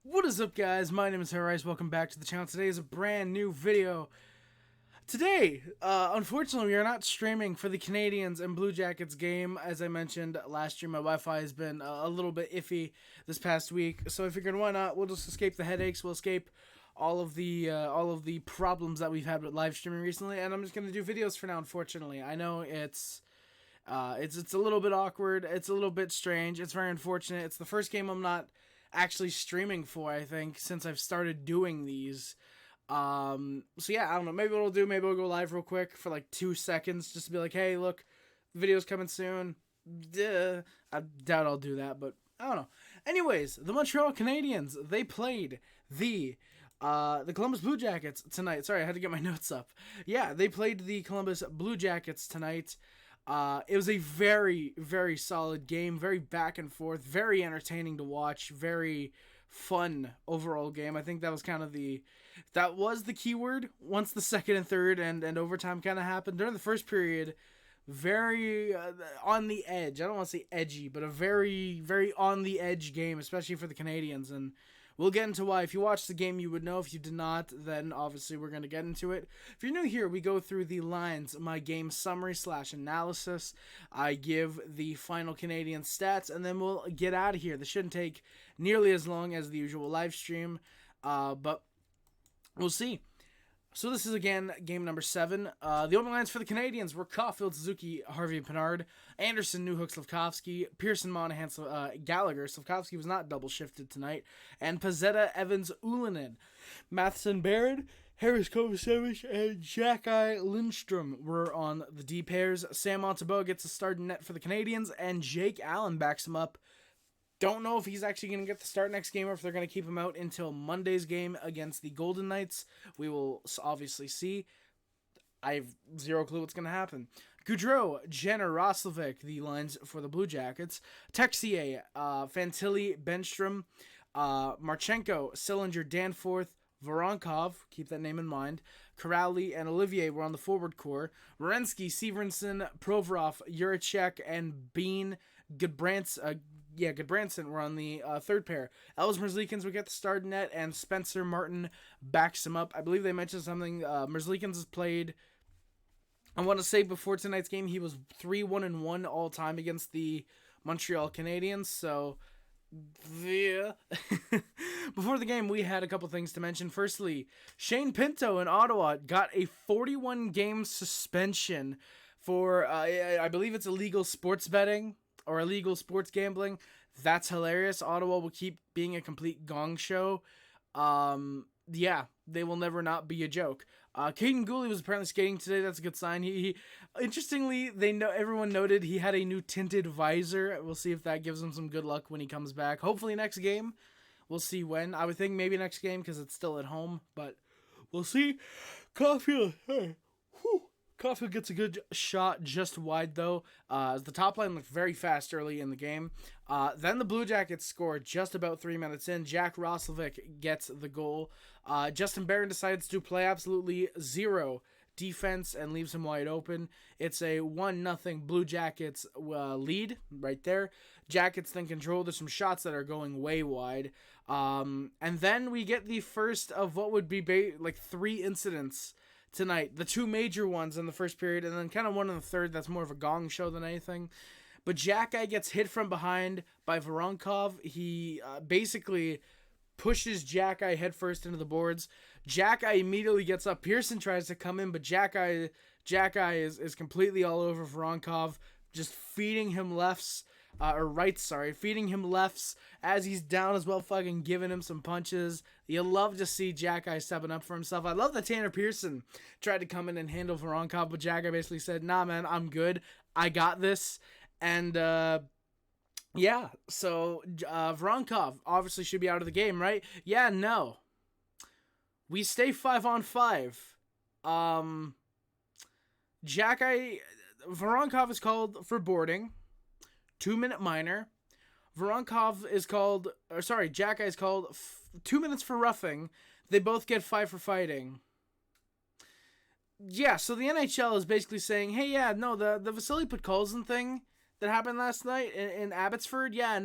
What is up, guys? My name is Harris. Welcome back to the channel. Today is a brand new video. Today, unfortunately, we are not streaming for the Canadiens and Blue Jackets game. As I mentioned last year, my Wi-Fi has been a little bit iffy this past week, so I figured why not? We'll just escape the headaches. We'll escape all of the problems that we've had with live streaming recently, and I'm just gonna do videos for now. Unfortunately, I know it's a little bit awkward. It's a little bit strange. It's very unfortunate. It's the first game I'm not actually streaming for, I think, since I've started doing these. So yeah, I don't know. Maybe what I'll do, maybe I'll go live real quick for like 2 seconds just to be like, hey, look, the video's coming soon. Duh. I doubt I'll do that, but I don't know. Anyways, the Montreal Canadiens, they played the Columbus Blue Jackets tonight. Sorry, I had to get my notes up. Yeah, they played the Columbus Blue Jackets tonight. It was a very, very solid game, very back and forth, very entertaining to watch, very fun overall game. I think that was the keyword once the second and third and overtime kind of happened. During the first period, very on the edge. I don't want to say edgy, but a very, very on the edge game, especially for the Canadiens. And we'll get into why. If you watched the game, you would know. If you did not, then obviously we're going to get into it. If you're new here, we go through the lines, my game summary / analysis. I give the final Canadian stats, and then we'll get out of here. This shouldn't take nearly as long as the usual live stream, but we'll see. So this is, again, game number 7. The opening lines for the Canadiens were Caufield, Suzuki, Harvey, Pinard, Anderson, Newhook, Slavkovsky, Pearson, Monahan, Gallagher. Slavkovsky was not double-shifted tonight. And Pezzetta, Evans, Ullinen. Matheson, Barron, Harris, Kovacevic, and Jacki Lindstrom were on the D pairs. Sam Montembeault gets a start in net for the Canadiens, and Jake Allen backs him up. Don't know if he's actually going to get the start next game or if they're going to keep him out until Monday's game against the Golden Knights. We will obviously see. I have zero clue what's going to happen. Goudreau, Jenner, Roslovic, the lines for the Blue Jackets. Texier, Fantilli, Bemstrom, Marchenko, Sillinger, Danforth, Voronkov, keep that name in mind. Corrali and Olivier were on the forward core. Werenski, Severenson, Provorov, Juracek, and Bean Goodbranson were on the third pair. Ellis Merzlikins would get the start net, and Spencer Martin backs him up. I believe they mentioned something. Merzlikins has played, I want to say before tonight's game, he was 3-1-1 all time against the Montreal Canadiens, so yeah. Before the game, we had a couple things to mention. Firstly, Shane Pinto in Ottawa got a 41-game suspension for, I believe it's illegal sports betting or illegal sports gambling. That's hilarious. Ottawa will keep being a complete gong show. Yeah, they will never not be a joke. Caden Gooley was apparently skating today. That's a good sign. He interestingly, everyone noted he had a new tinted visor. We'll see if that gives him some good luck when he comes back. Hopefully next game. We'll see when. I would think maybe next game because it's still at home, but we'll see. Caufield, hey, whew. Caufield gets a good shot just wide, though, as the top line looked very fast early in the game. Then the Blue Jackets scored just about 3 minutes in. Jack Roslovic gets the goal. Justin Barron decides to play absolutely zero defense and leaves him wide open. It's a 1-0 Blue Jackets lead right there. Jackets then control. There's some shots that are going way wide. And then we get the first of what would be like 3 incidents tonight. The 2 major ones in the first period, and then kind of one in the third that's more of a gong show than anything. But Jacki gets hit from behind by Voronkov. He basically pushes Jacki headfirst into the boards. Jacki immediately gets up. Pearson tries to come in, but Jacki is completely all over Voronkov, just feeding him lefts. Feeding him lefts as he's down as well, fucking giving him some punches. You love to see Jacki stepping up for himself. I love that Tanner Pearson tried to come in and handle Voronkov, but Jacki basically said, nah, man, I'm good. I got this. And, yeah, so Voronkov obviously should be out of the game, right? Yeah, no. We stay 5-on-5. Voronkov is called for boarding. 2-minute minor. Jacki is called 2 minutes for roughing. They both get 5 for fighting. Yeah, so the NHL is basically saying, hey, yeah, no, the Vasily Podkolzin thing that happened last night in Abbotsford, yeah,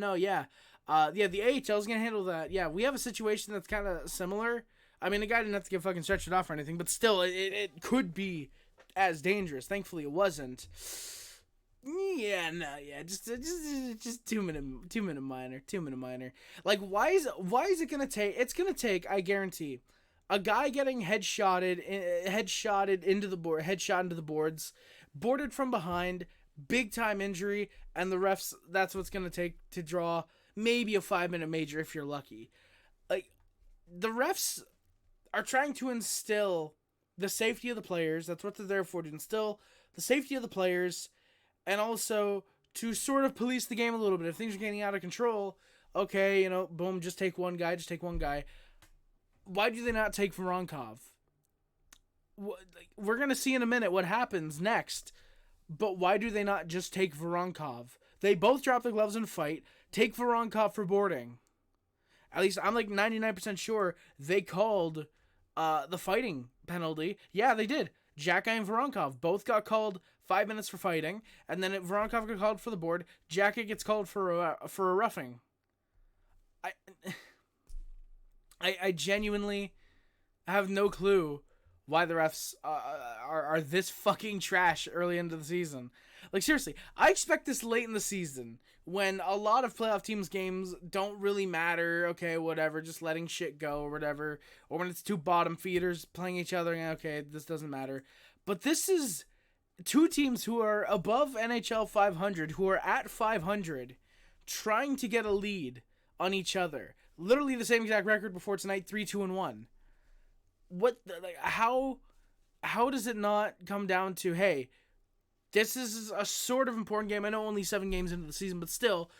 The AHL is going to handle that. Yeah, we have a situation that's kind of similar. I mean, the guy didn't have to get fucking stretched off or anything, but still, it could be as dangerous. Thankfully, it wasn't. Yeah, no, yeah, just 2 minute minor. Like, why is it gonna take? It's gonna take, I guarantee, a guy getting headshotted into the boards, boarded from behind, big time injury, and the refs. That's what's gonna take to draw maybe a 5-minute major if you're lucky. Like, the refs are trying to instill the safety of the players. That's what they're there for, to instill the safety of the players, and also to sort of police the game a little bit. If things are getting out of control, okay, boom, just take one guy. Why do they not take Voronkov? We're going to see in a minute what happens next, but why do they not just take Voronkov? They both drop the gloves and fight. Take Voronkov for boarding. At least I'm like 99% sure they called the fighting penalty. Yeah, they did. Xhekaj and Voronkov both got called 5 minutes for fighting, and then Voronkov got called for the board. Xhekaj gets called for a roughing. I genuinely have no clue why the refs are this fucking trash early into the season. Like, seriously, I expect this late in the season when a lot of playoff teams' games don't really matter. Okay, whatever, just letting shit go or whatever. Or when it's two bottom feeders playing each other, okay, this doesn't matter. But this is two teams who are above NHL 500, who are at 500, trying to get a lead on each other. Literally the same exact record before tonight, 3-2-1. How does it not come down to, hey, this is a sort of important game. I know only 7 games into the season, but still,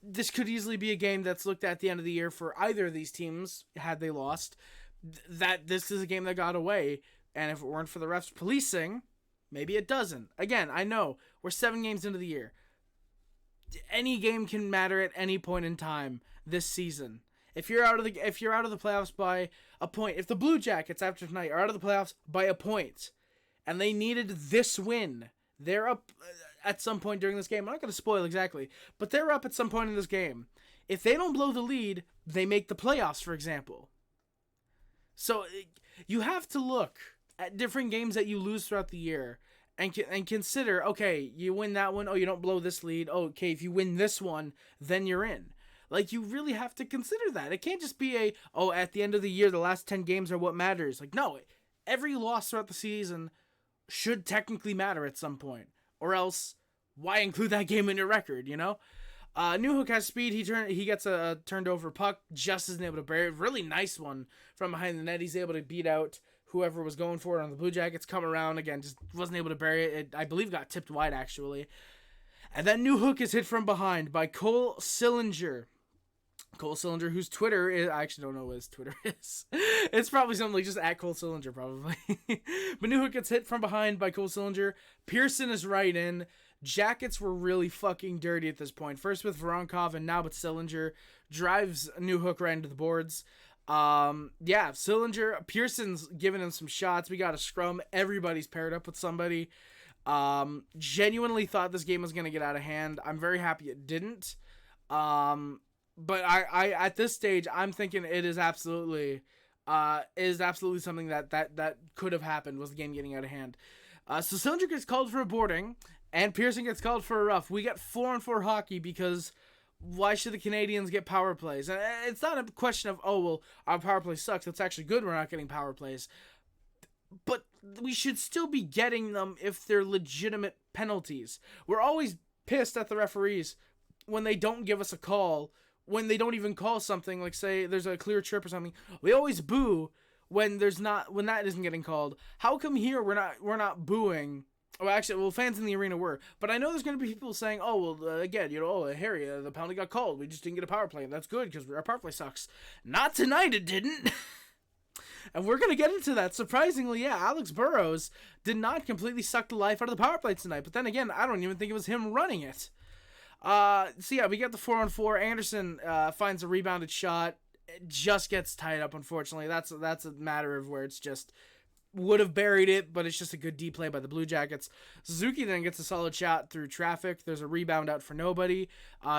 this could easily be a game that's looked at the end of the year for either of these teams, had they lost, that this is a game that got away. And if it weren't for the refs policing, maybe it doesn't. Again, I know we're 7 games into the year. Any game can matter at any point in time this season. If you're out of the playoffs by a point, if the Blue Jackets after tonight are out of the playoffs by a point, and they needed this win, they're up at some point during this game. I'm not going to spoil exactly, but they're up at some point in this game. If they don't blow the lead, they make the playoffs, for example. So you have to look at different games that you lose throughout the year and consider, okay, you win that one, oh, you don't blow this lead, oh, okay, if you win this one, then you're in. Like, you really have to consider that. It can't just be at the end of the year, the last 10 games are what matters. Like, no, every loss throughout the season should technically matter at some point. Or else, why include that game in your record, Newhook has speed. He gets a turned over puck. Just isn't able to bury it. Really nice one from behind the net. He's able to beat out whoever was going for it on the Blue Jackets. Come around again, just wasn't able to bury it. It, I believe, got tipped wide, actually. And then Newhook is hit from behind by Cole Sillinger. Cole Sillinger, whose Twitter is... I actually don't know what his Twitter is. It's probably something like just at Cole Sillinger, probably. But Newhook gets hit from behind by Cole Sillinger. Pearson is right in. Jackets were really fucking dirty at this point. First with Voronkov and now with Sillinger. Drives Newhook right into the boards. Sillinger... Pearson's giving him some shots. We got a scrum. Everybody's paired up with somebody. Genuinely thought this game was going to get out of hand. I'm very happy it didn't. But I at this stage, I'm thinking it is absolutely something that could have happened, was the game getting out of hand. So Sillinger gets called for a boarding, and Pearson gets called for a rough. We get 4-on-4 hockey because why should the Canadiens get power plays? And it's not a question of, our power play sucks. It's actually good we're not getting power plays. But we should still be getting them if they're legitimate penalties. We're always pissed at the referees when they don't give us a call, when they don't even call something, like say there's a clear trip or something. We always boo when that isn't getting called. How come here we're not booing? Fans in the arena were, but I know there's going to be people saying, Harry, the penalty got called. We just didn't get a power play. That's good because our power play sucks. Not tonight, it didn't. And we're going to get into that. Surprisingly, Alex Burrows did not completely suck the life out of the power play tonight. But then again, I don't even think it was him running it. We get the 4-on-4. Anderson finds a rebounded shot. It just gets tied up, unfortunately. That's a matter of where it's just would have buried it, but it's just a good D play by the Blue Jackets. Suzuki then gets a solid shot through traffic. There's a rebound out for nobody.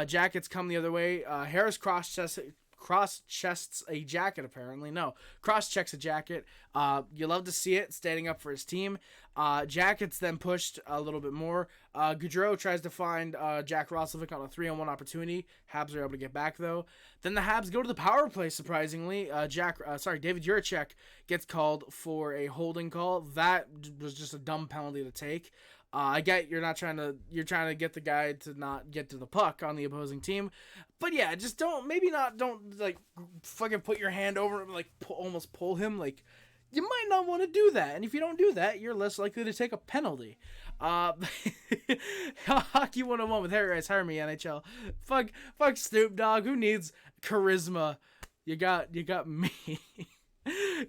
Jackets come the other way. Harris cross-chests a jacket, apparently. No, cross-checks a jacket. You love to see it, standing up for his team. Jackets then pushed a little bit more. Gaudreau tries to find Jack Roslovic on a 3-on-1 opportunity. Habs are able to get back, though. Then the Habs go to the power play, surprisingly. David Juracek gets called for a holding call. That was just a dumb penalty to take. I get you're trying to get the guy to not get to the puck on the opposing team, but yeah, just don't like fucking put your hand over him, like almost pull him. Like, you might not want to do that, and if you don't do that, you're less likely to take a penalty. Hockey 101 with Harry Rice, hire me NHL. Fuck Snoop Dogg. Who needs charisma? You got me.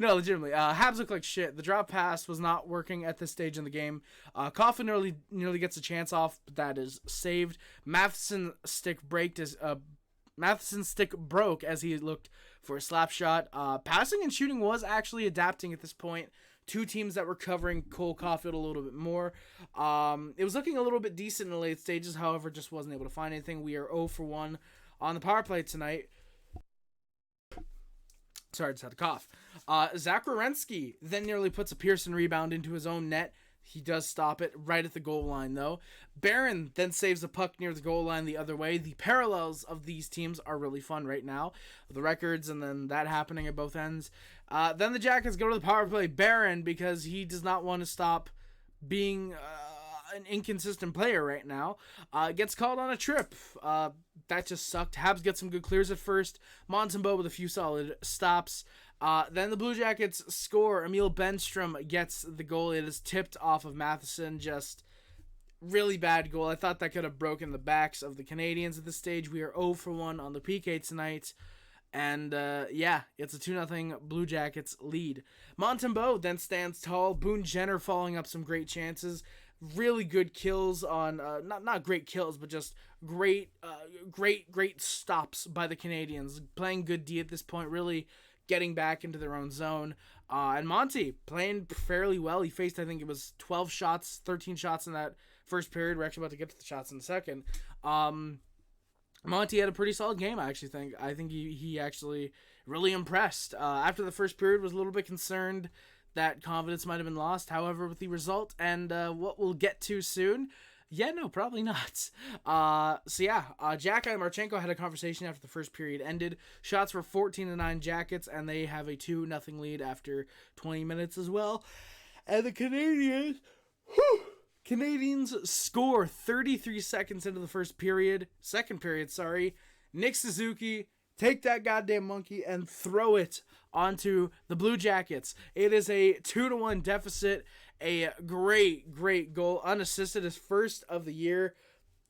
No, legitimately. Habs look like shit. The drop pass was not working at this stage in the game. Caufield nearly gets a chance off, but that is saved. Matheson's stick broke as he looked for a slap shot. Passing and shooting was actually adapting at this point. Two teams that were covering Cole Caufield a little bit more. It was looking a little bit decent in the late stages, however, just wasn't able to find anything. We are 0 for 1 on the power play tonight. Sorry, I just had to cough. Zach Werenski then nearly puts a Pearson rebound into his own net. He does stop it right at the goal line, though. Barron then saves a puck near the goal line the other way. The parallels of these teams are really fun right now. The records and then that happening at both ends. Then the Jackets go to the power play. Barron, because he does not want to stop being an inconsistent player right now, gets called on a trip. That just sucked. Habs get some good clears at first. Montembeault with a few solid stops. Then the Blue Jackets score. Emil Bemstrom gets the goal. It is tipped off of Matheson. Just really bad goal. I thought that could have broken the backs of the Canadiens at this stage. We are 0 for 1 on the PK tonight. And, it's a 2-0 Blue Jackets lead. Montembeault then stands tall. Boone Jenner following up some great chances. Really good kills on, not great kills, but just great stops by the Canadiens. Playing good D at this point, really getting back into their own zone. And Monty playing fairly well. He faced, I think it was 13 shots in that first period. We're actually about to get to the shots in a second. Monty had a pretty solid game, I actually think. I think he actually really impressed. After the first period, was a little bit concerned that confidence might have been lost. However, with the result and what we'll get to soon, probably not. Jack and Marchenko had a conversation after the first period ended. Shots were 14-9 Jackets, and they have a 2-0 lead after 20 minutes as well. And the Canadiens score 33 seconds into the second period. Nick Suzuki, take that goddamn monkey and throw it onto the Blue Jackets. It is a 2-1 deficit. A great goal, unassisted, his first of the year.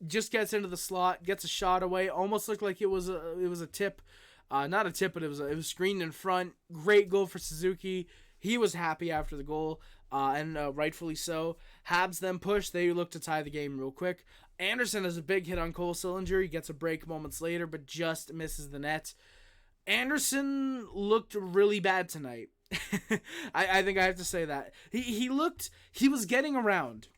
Just gets into the slot, gets a shot away. Almost looked like it was a tip, not a tip, but it was screened in front. Great goal for Suzuki. He was happy after the goal, and rightfully so. Habs then push. They look to tie the game real quick. Anderson has a big hit on Cole Sillinger. He gets a break moments later, but just misses the net. Anderson looked really bad tonight. I think I have to say that. He was getting around.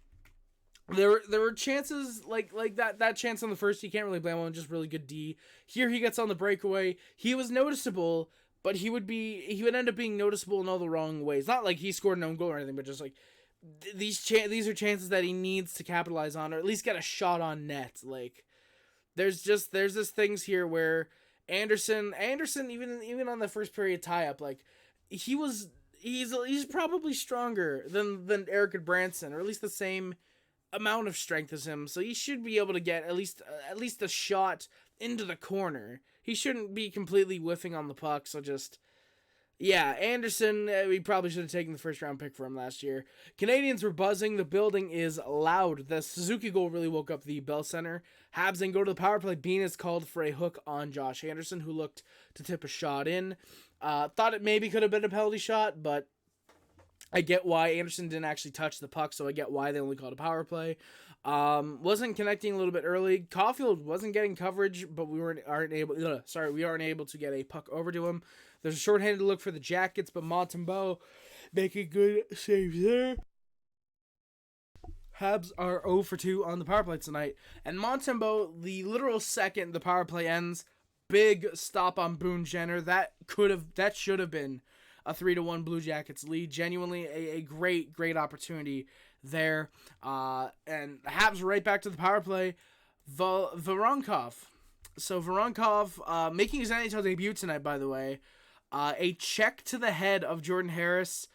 There were chances like that chance on the first, you can't really blame him, just really good D. Here he gets on the breakaway. He was noticeable, but he would end up being noticeable in all the wrong ways. Not like he scored an own goal or anything, but just like these are chances that he needs to capitalize on, or at least get a shot on net. Like there's this things here where Anderson even on the first period tie up, like he's probably stronger than Eric Branson, or at least the same amount of strength as him. So he should be able to get at least a shot into the corner. He shouldn't be completely whiffing on the puck. So Anderson, we probably should have taken the first round pick for him last year. Canadiens were buzzing. The building is loud. The Suzuki goal really woke up the Bell Center. Habs then go to the power play. Bean is called for a hook on Josh Anderson, who looked to tip a shot in. Thought it maybe could have been a penalty shot, but I get why Anderson didn't actually touch the puck, so I get why they only called a power play. Wasn't connecting a little bit early. Caufield wasn't getting coverage, but we aren't able to get a puck over to him. There's a shorthanded look for the Jackets, but Montembeault making good saves there. Habs are 0 for 2 on the power play tonight. And Montembeault, the literal second the power play ends, big stop on Boone Jenner. That should have been a 3-1 Blue Jackets lead. Genuinely a great opportunity there. And the Habs right back to the power play. Voronkov. So Voronkov making his NHL debut tonight, by the way. A check to the head of Jordan Harris.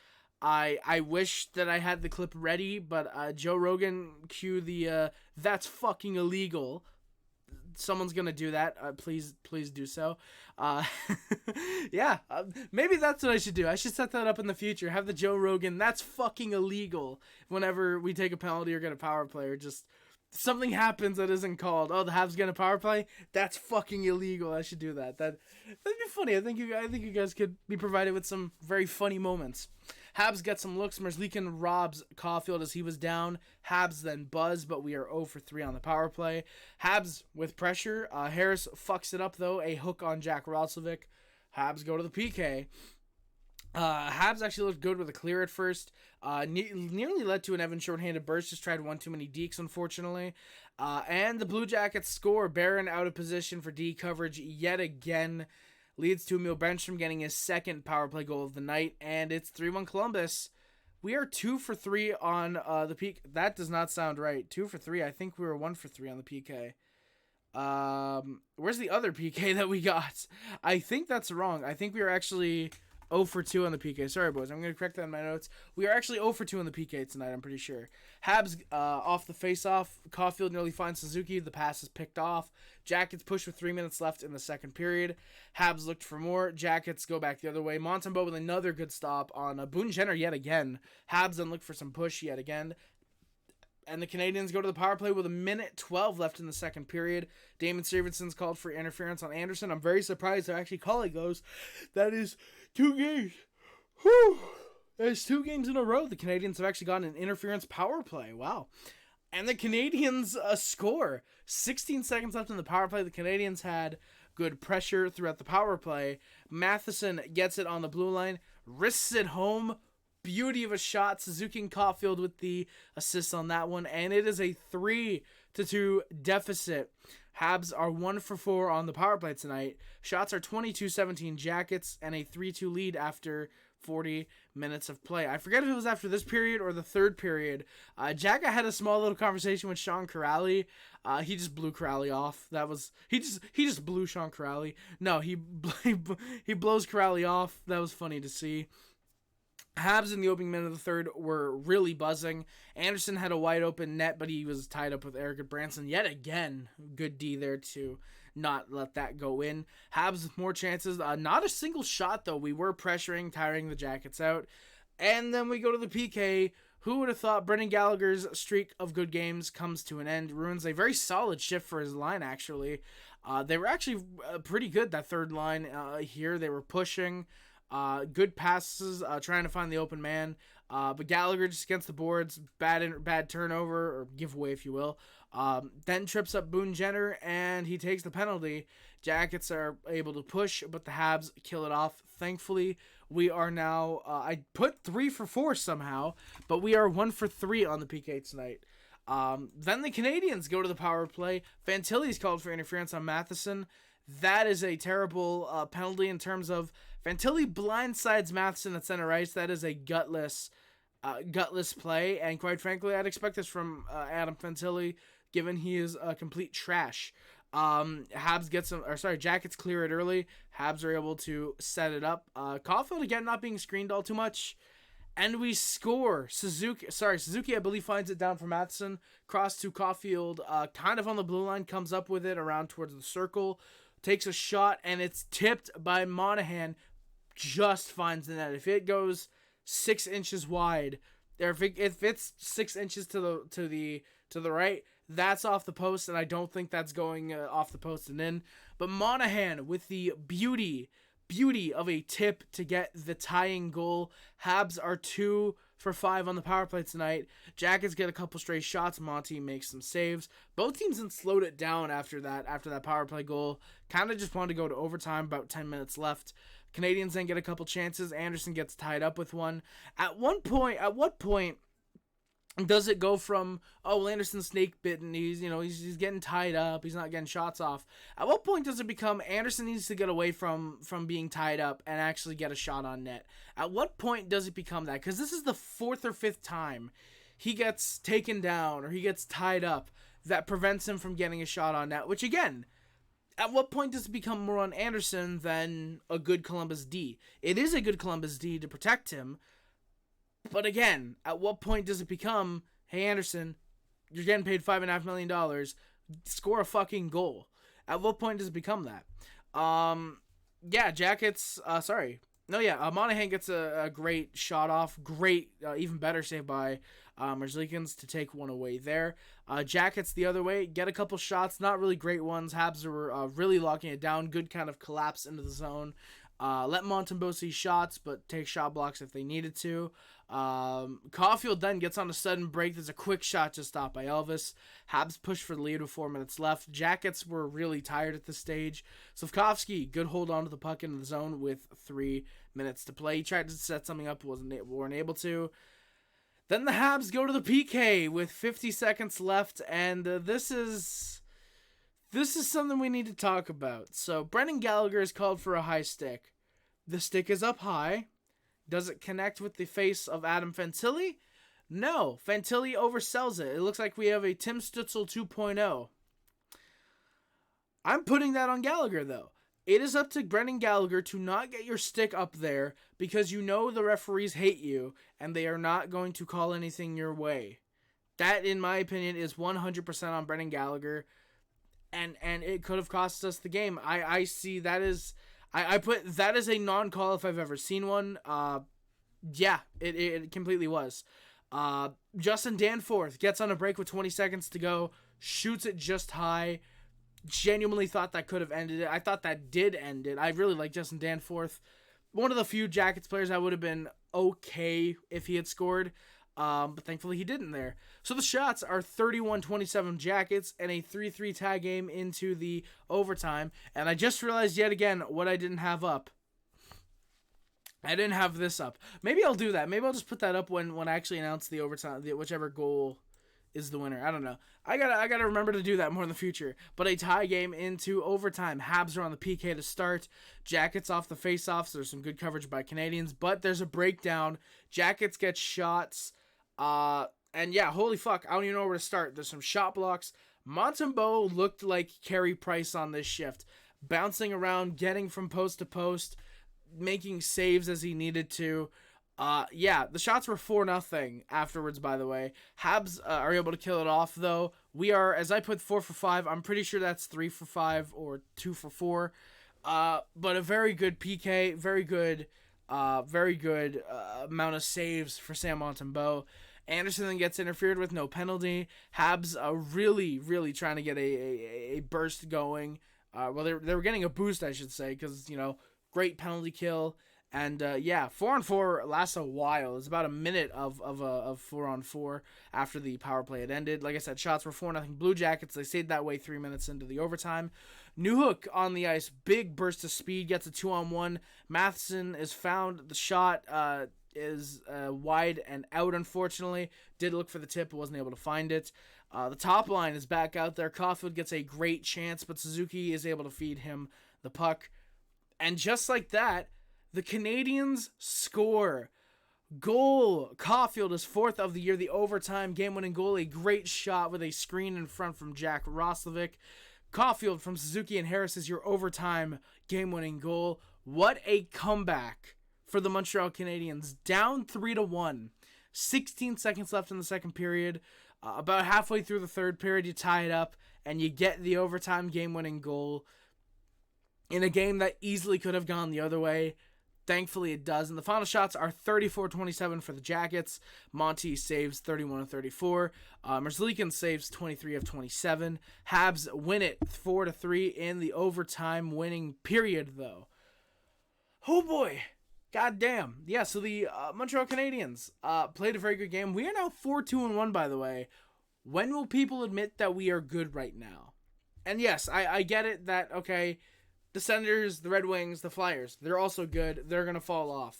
I wish that I had the clip ready, but Joe Rogan cue the that's fucking illegal. Someone's gonna do that. Please do so. Yeah, maybe that's what I should do. I should set that up in the future. Have the Joe Rogan that's fucking illegal whenever we take a penalty or get a power play or just something happens that isn't called. Oh, the Habs get a power play. That's fucking illegal. I should do that. That'd be funny. I think you guys could be provided with some very funny moments. Habs get some looks. Merzlikin robs Caufield as he was down. Habs then buzz, but we are 0 for 3 on the power play. Habs with pressure. Harris fucks it up, though. A hook on Jack Roslovic. Habs go to the PK. Habs actually looked good with a clear at first. Nearly led to an Evan shorthanded burst. Just tried one too many dekes, unfortunately. And the Blue Jackets score. Barron out of position for D coverage yet again. Leads to Emil Bemstrom getting his second power play goal of the night. And it's 3-1 Columbus. We are 2 for 3 on the PK. That does not sound right. 2 for 3. I think we were 1 for 3 on the PK. Where's the other PK that we got? I think that's wrong. I think we were actually 0 for 2 on the PK. Sorry, boys. I'm going to correct that in my notes. We are actually 0 for 2 on the PK tonight, I'm pretty sure. Habs off the face-off. Caufield nearly finds Suzuki. The pass is picked off. Jackets push with 3 minutes left in the second period. Habs looked for more. Jackets go back the other way. Montembeault with another good stop on Boone Jenner yet again. Habs then look for some push yet again. And the Canadiens go to the power play with 1:12 left in the second period. Damon Stevenson's called for interference on Anderson. I'm very surprised they're actually calling those. That is 2 games. Whew. There's 2 games in a row. The Canadiens have actually gotten an interference power play. Wow. And the Canadiens score. 16 seconds left in the power play. The Canadiens had good pressure throughout the power play. Matheson gets it on the blue line. Wrists it home. Beauty of a shot. Suzuki and Caufield with the assist on that one. And it is a 3-2 deficit. Habs are 1 for 4 on the power play tonight. Shots are 22-17 Jackets and a 3-2 lead after 40 minutes of play. I forget if it was after this period or the third period. Jacka had a small little conversation with Sean Corrali. He just blew Corrali off. He just blew Sean Corrali. No, he blows Corrali off. That was funny to see. Habs in the opening minute of the third were really buzzing. Anderson had a wide open net, but he was tied up with Eric Branson yet again. Good D there to not let that go in. Habs with more chances. Not a single shot, though. We were pressuring, tiring the Jackets out. And then we go to the PK. Who would have thought Brendan Gallagher's streak of good games comes to an end? Ruins a very solid shift for his line, actually. They were actually pretty good, that third line here. They were pushing. Good passes, trying to find the open man. But Gallagher just against the boards, bad turnover, or giveaway, if you will. Then trips up Boone Jenner, and he takes the penalty. Jackets are able to push, but the Habs kill it off. Thankfully, we are now, I put 3 for 4 somehow, but we are 1 for 3 on the PK tonight. Then the Canadiens go to the power play. Fantilli's called for interference on Matheson. That is a terrible penalty in terms of Fantilli blindsides Matheson at center ice. That is a gutless play, and quite frankly, I'd expect this from Adam Fantilli, given he is complete trash. Jackets clear it early. Habs are able to set it up. Caufield again not being screened all too much, and we score. Suzuki, I believe, finds it down for Matheson. Cross to Caufield, kind of on the blue line, comes up with it around towards the circle, takes a shot, and it's tipped by Monahan. Just finds the net. If it goes 6 inches wide, or if it's 6 inches to the right, that's off the post, and I don't think that's going off the post and in. But Monahan with the beauty beauty of a tip to get the tying goal. Habs are 2 for 5 on the power play tonight. Jackets get a couple straight shots. Monty makes some saves. Both teams then slowed it down after that power play goal. Kind of just wanted to go to overtime, about 10 minutes left. Canadians then get a couple chances. Anderson gets tied up with one. At what point does it go from, oh, Anderson's snake bitten, he's getting tied up, he's not getting shots off? At what point does it become Anderson needs to get away from being tied up and actually get a shot on net? At what point does it become that? Because this is the 4th or 5th time he gets taken down or he gets tied up that prevents him from getting a shot on net, which again, at what point does it become more on Anderson than a good Columbus D? It is a good Columbus D to protect him. But again, at what point does it become, hey, Anderson, you're getting paid $5.5 million, score a fucking goal? At what point does it become that? Jackets, Monahan gets a great shot off. Great, even better save by Roslovic to take one away there. Jackets the other way, get a couple shots, not really great ones. Habs were really locking it down. Good kind of collapse into the zone. Let Montembeault see shots, but take shot blocks if they needed to. Caufield then gets on a sudden break. There's a quick shot just stopped by Elvis. Habs push for the lead with 4 minutes left. Jackets were really tired at this stage. Slavkovsky, good hold on to the puck in the zone with 3 minutes to play. He tried to set something up, weren't able to. Then the Habs go to the PK with 50 seconds left, and this is something we need to talk about. So Brendan Gallagher is called for a high stick. The stick is up high. Does it connect with the face of Adam Fantilli? No. Fantilli oversells it. It looks like we have a Tim Stützle 2.0. I'm putting that on Gallagher, though. It is up to Brendan Gallagher to not get your stick up there because you know the referees hate you and they are not going to call anything your way. That, in my opinion, is 100% on Brendan Gallagher. And it could have cost us the game. I see that as... I put that as a non-call if I've ever seen one. It completely was. Justin Danforth gets on a break with 20 seconds to go, shoots it just high. Genuinely thought that could have ended it. I thought that did end it. I really like Justin Danforth. One of the few Jackets players I would have been okay if he had scored. But thankfully he didn't there. So the shots are 31-27 Jackets and a 3-3 tie game into the overtime. And I just realized yet again what I didn't have up. I didn't have this up. Maybe I'll do that. Maybe I'll just put that up when I actually announce the overtime, whichever goal is the winner. I don't know. I gotta remember to do that more in the future. But a tie game into overtime. Habs are on the PK to start. Jackets off the faceoffs. There's some good coverage by Canadians, but there's a breakdown. Jackets get shots. Holy fuck, I don't even know where to start. There's some shot blocks. Montembeault looked like Carey Price on this shift. Bouncing around, getting from post to post, making saves as he needed to. The shots were 4-0 afterwards, by the way. Habs are able to kill it off, though. We are, as I put 4 for 5, I'm pretty sure that's 3 for 5 or 2 for 4. But a very good PK, very good amount of saves for Sam Montembeault. Anderson then gets interfered with, no penalty. Habs really, really trying to get a burst going. They were getting a boost, I should say, because, great penalty kill. And 4-on-4 lasts a while. It's about a minute of 4-on-4 after the power play had ended. Like I said, shots were 4-0 Blue Jackets. They stayed that way 3 minutes into the overtime. Newhook on the ice, big burst of speed, gets a 2-on-1. Matheson is found. The shot is wide and out, unfortunately. Did look for the tip, but wasn't able to find it. The top line is back out there. Caufield gets a great chance, but Suzuki is able to feed him the puck. And just like that, the Canadiens score. Goal. Caufield is 4th of the year, the overtime game-winning goal. A great shot with a screen in front from Jack Roslovic. Caufield from Suzuki and Harris is your overtime game-winning goal. What a comeback for the Montreal Canadiens. Down 3-1. 16 seconds left in the second period. About halfway through the third period, you tie it up, and you get the overtime game-winning goal in a game that easily could have gone the other way. Thankfully, it does. And the final shots are 34-27 for the Jackets. Monty saves 31 of 34. Roslovic saves 23 of 27. Habs win it 4-3 in the overtime winning period, though. Oh boy. God damn. Yeah, so the Montreal Canadiens played a very good game. We are now 4-2-1, by the way. When will people admit that we are good right now? And yes, I get it that, okay, the Senators, the Red Wings, the Flyers, they're also good. They're going to fall off.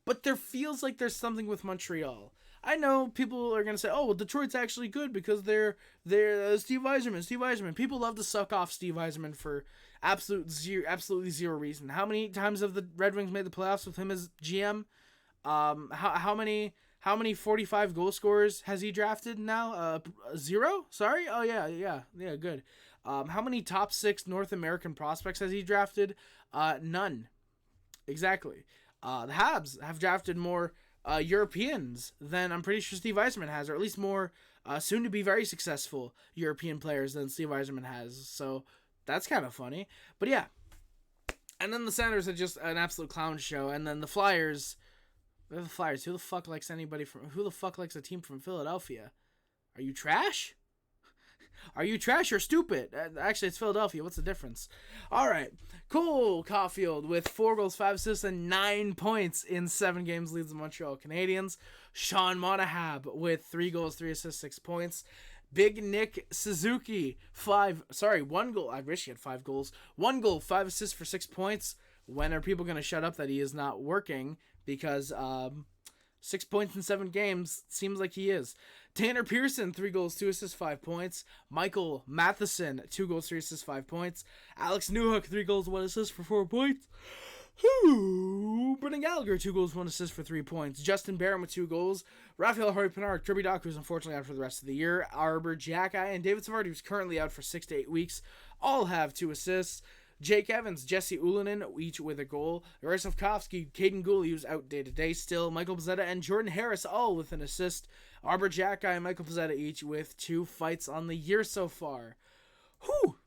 But there feels like there's something with Montreal. I know people are going to say, oh, well, Detroit's actually good because they're Steve Yzerman. Steve Yzerman. People love to suck off Steve Yzerman for absolutely zero reason. How many times have the Red Wings made the playoffs with him as GM? How many 45 goal scorers has he drafted now? Zero? Sorry? Oh, yeah, good. How many top 6 North American prospects has he drafted? None. Exactly. The Habs have drafted more Europeans than I'm pretty sure Steve Yzerman has, or at least more soon to be very successful European players than Steve Yzerman has. So that's kind of funny. But yeah. And then the Senators are just an absolute clown show. And then the Flyers, they're the Flyers. Who the fuck likes a team from Philadelphia? Are you trash? Are you trash or stupid? Actually, it's Philadelphia. What's the difference? All right. Cole Caufield with 4 goals, 5 assists, and 9 points in 7 games leads the Montreal Canadiens. Sean Monahan with 3 goals, 3 assists, 6 points. Big Nick Suzuki, 1 goal. I wish he had 5 goals. 1 goal, 5 assists for 6 points. When are people going to shut up that he is not working? Because 6 points in 7 games seems like he is. Tanner Pearson, 3 goals, 2 assists, 5 points. Michael Matheson, 2 goals, 3 assists, 5 points. Alex Newhook, 3 goals, 1 assist for 4 points. Brendan Gallagher, 2 goals, 1 assist for 3 points. Justin Barron with 2 goals. Raphael Harvey-Pinard, Kirby Dach, who's unfortunately out for the rest of the year. Arbor Jacki and David Savard, who's currently out for 6 to 8 weeks, all have 2 assists. Jake Evans, Jesse Ullinen, each with a goal. Roslovic, Caden Gooley, who's out day-to-day still. Michael Pezzetta and Jordan Harris, all with an assist. Arbor Jacki and Michael Pezzetta each with 2 fights on the year so far. Whew!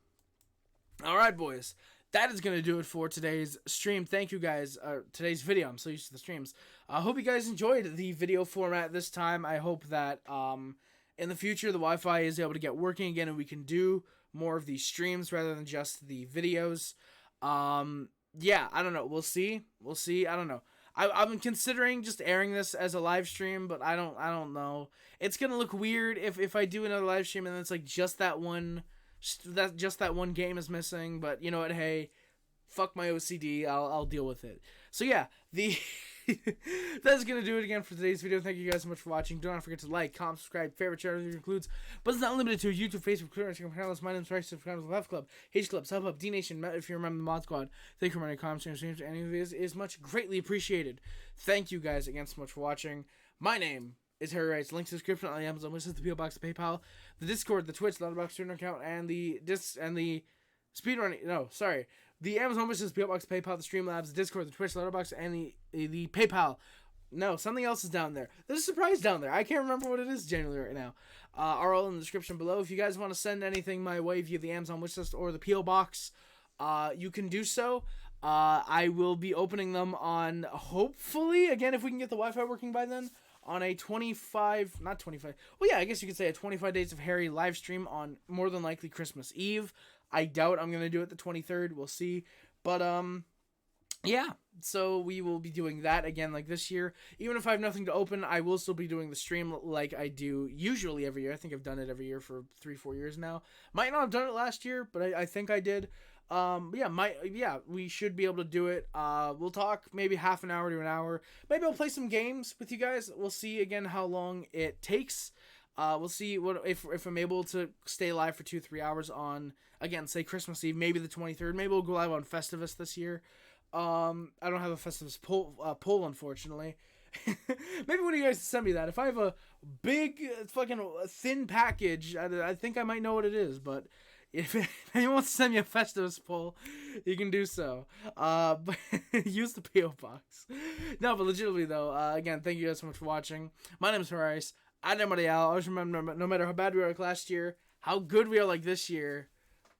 All right, boys. That is going to do it for today's stream. Thank you guys. Today's video. I'm so used to the streams. I hope you guys enjoyed the video format this time. I hope that in the future the Wi-Fi is able to get working again and we can do more of these streams rather than just the videos. Yeah, I don't know. We'll see. I don't know. I've been considering just airing this as a live stream, but I don't know. It's gonna look weird if I do another live stream and it's like just that one game is missing. But you know what? Hey, fuck my OCD. I'll deal with it. So yeah, that's going to do it again for today's video. Thank you guys so much for watching. Do not forget to like, comment, subscribe, favorite channel includes, but it's not limited to YouTube, Facebook, Twitter, Instagram channels. My name is Rice, subscribe to the Left Club, H Club, Sub Hub, D Nation, if you remember the Mod Squad. Thank you for my comments and streams. Any of this is much greatly appreciated. Thank you guys again so much for watching. My name is Harry Rice. Link to the description on the Amazon, which is the PO Box, the PayPal, the Discord, the Twitch, the Letterboxd Twitter account, and the speedrunning. No, sorry. The Amazon, which is PO Box, PayPal, the Streamlabs, the Discord, the Twitch, the Letterboxd, and the PayPal. No, something else is down there. There's a surprise down there. I can't remember what it is genuinely right now. Are all in the description below. If you guys want to send anything my way via the Amazon wishlist or the PO Box, you can do so. I will be opening them on, hopefully, again, if we can get the Wi-Fi working by then, on a 25, not 25, well, yeah, I guess you could say a 25 Days of Harry live stream on more than likely Christmas Eve. I doubt I'm going to do it the 23rd. We'll see. But, yeah, so we will be doing that again like this year. Even if I have nothing to open, I will still be doing the stream like I do usually every year. I think I've done it every year for 3-4 years now. Might not have done it last year, but I think I did. We should be able to do it. We'll talk maybe half an hour to an hour. Maybe I'll play some games with you guys. We'll see again how long it takes. We'll see what if I'm able to stay live for 2-3 hours on, again, say Christmas Eve, maybe the 23rd. Maybe we'll go live on Festivus this year. I don't have a Festivus poll, unfortunately. Maybe one of you guys send me that. If I have a big, fucking thin package, I think I might know what it is. But if anyone wants to send me a Festivus poll, you can do so. But use the PO Box. No, but legitimately though, again, thank you guys so much for watching. My name is Horace. I know Montreal. I always remember, no matter how bad we were like last year, how good we are like this year.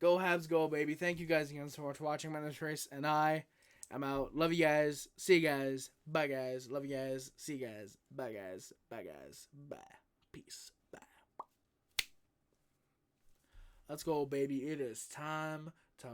Go Habs, go baby. Thank you guys again so much for watching. My name is Horace, and I'm out. Love you guys. See you guys. Bye, guys. Love you guys. See you guys. Bye, guys. Bye, guys. Bye. Peace. Bye. Let's go, baby. It is time to